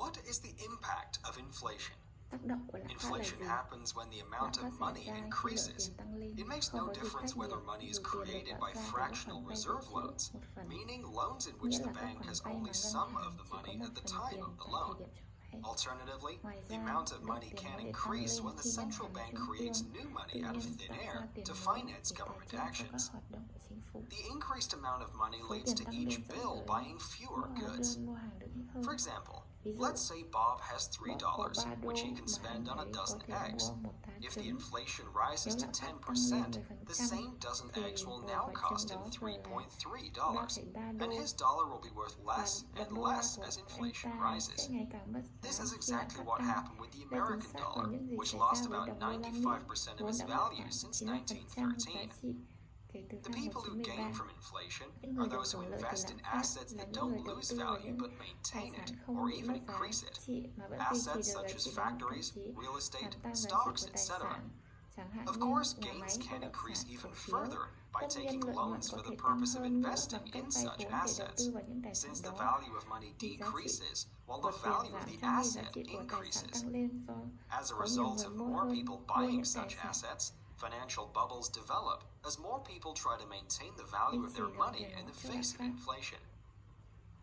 What is the impact of inflation? Tác động của lạm phát là gì? Inflation happens when the amount Lạm phát of xảy money ra khi lượng increases. tiền tăng lên. It makes Không no có gì difference khác whether biệt money is dù tiền được created tạo by ra từ các fractional khoản vay dự reserve trữ loans, một phần, meaning loans in which nghĩa the là các bank khoản has vay mà only ngân some hàng of the chỉ có money một at the phần time tiền of the tại loan. thời điểm cho vay. Alternatively, Ngoài the ra, amount of lượng money tiền can có thể tăng increase lên when the khi ngân central hàng bank chứng creates ương new money tự out of nhiên thin tạo air ra tiền to mới finance để tài government trợ cho các actions. hoạt động của chính phủ. The increased amount of money Số leads tiền to tăng each lên dẫn bill tới buying fewer mua hóa goods. đơn mua hàng được ít hơn. For example, Ví dụ, let's say Bob has Bob có $3, 3 đô which he can mà spend on anh a ấy có dozen thể eggs. mua một tá If the trứng. inflation rises Nếu to lạm phát tăng 10%, lên the 10%, same dozen thì eggs will một now quả cost trứng him đó giờ là $3.3, 3,3 and đô his dollar will be worth và less and đồng đô la less của as anh inflation ta rises. sẽ ngày càng mất This giá is khi lạm exactly phát what tăng. happened with the Đây chính American xác là dollar, những gì which xảy lost ra với about đồng đô la Mỹ, 95% of vốn its đã mất value khoảng since 95% giá 1913. trị kể từ The năm people who gain 1913. from inflation Những are người được those who hưởng lợi từ invest in lạm phát assets là that những người don't đầu lose tư vào value những but tài maintain sản it không or bị even mất giá increase it. trị mà vẫn duy trì Assets được giá such as trị đó, thậm factories, chí real làm estate, tăng giá trị stocks, của tài etc. sản. Chẳng hạn Of như course, nhà máy, gains bất can động increase sản, cổ even phiếu. further by Tất nhiên taking lợi nhuận loans có for thể the tăng purpose of hơn nữa investing bằng cách in vay such vốn để đầu assets. tư vào những tài sản Since the đó. value of money Vì giá trị decreases while của the tiền value of giảm the trong khi giá asset trị của tài sản increases. tăng lên do As a có nhiều result người of mua more hơn people mua buying những such tài sản. assets, financial bubbles develop as more people try to maintain the value of their money in the face of inflation.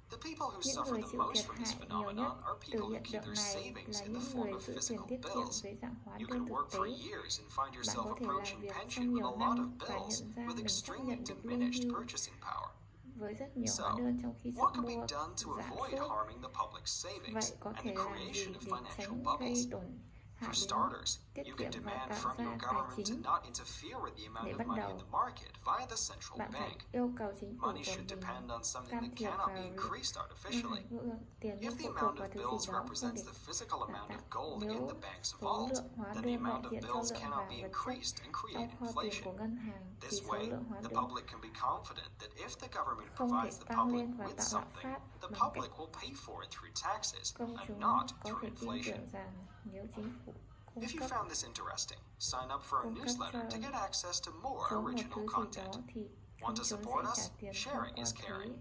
The people who Những suffer người the chịu most thiệt from this hại nhiều nhất phenomenon are từ people who hiện keep tượng their này savings là in the những form người of giữ tiền physical tiết kiệm bills. dưới dạng hóa You đơn can thực work for tế. years and find Bạn yourself có thể làm approaching việc trong pension with nhiều a lot of năm và bills nhận ra with mình sắp extremely nhận được lương diminished hưu purchasing power. với rất nhiều So, hóa đơn trong khi what sức can be mua done to giảm avoid sút. harming the public's savings Vậy có and thể the làm creation gì of để financial tránh bubbles? gây tổn hại For đến starters, tiết you can kiệm và demand tạo from your ra tài government to chính? not interfere with the amount Để of bắt money in đầu, the market via the central bạn phải bank. yêu cầu chính phủ Money của should mình depend on something can that thiệp cannot vào be việc increased ngân artificially. hàng ngưỡng tiền If không the phụ thuộc amount vào of thứ bills gì đó không represents thể the physical là amount of tạo. gold in Nếu the bank's số vault, lượng hóa then the đơn đại amount of diện cho bills lượng cannot be vàng vật chất increased and create trong kho tiền của inflation. ngân hàng thì This số way, lượng hóa the đơn public can be confident that if the government không thể provides the tăng public lên và with tạo lạm something, phát the bằng cách public will pay for it through taxes công and chúng not có through thể tin inflation. tưởng rằng nếu chính phủ cung If you cấp found this interesting, sign up for our cung cấp newsletter to cho get access to more chúng một original thứ gì content. đó thì Want công to chúng support sẽ us? trả tiền thông Sharing qua is thuế caring.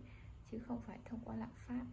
chứ không phải thông qua lạm phát.